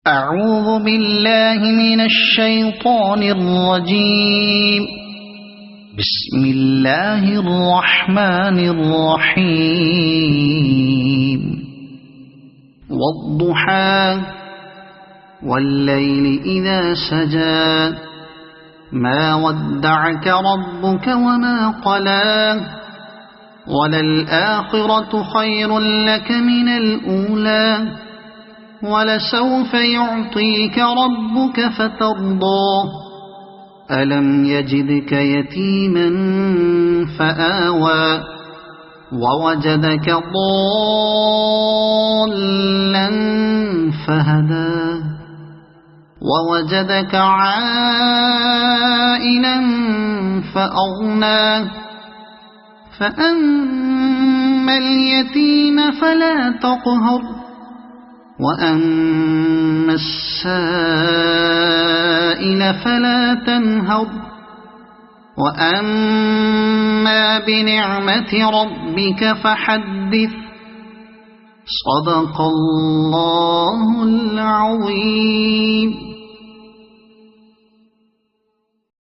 أعوذ بالله من الشيطان الرجيم. بسم الله الرحمن الرحيم. والضحى والليل إذا سجى ما ودعك ربك وما قلى وللآخرة خير لك من الأولى ولسوف يعطيك ربك فترضى ألم يجدك يتيما فآوى ووجدك ضالا فهدى ووجدك عائلا فأغنى فأما اليتيم فلا تقهر وأما السائل فلا تنهر وأما بنعمة ربك فحدث. صدق الله العظيم.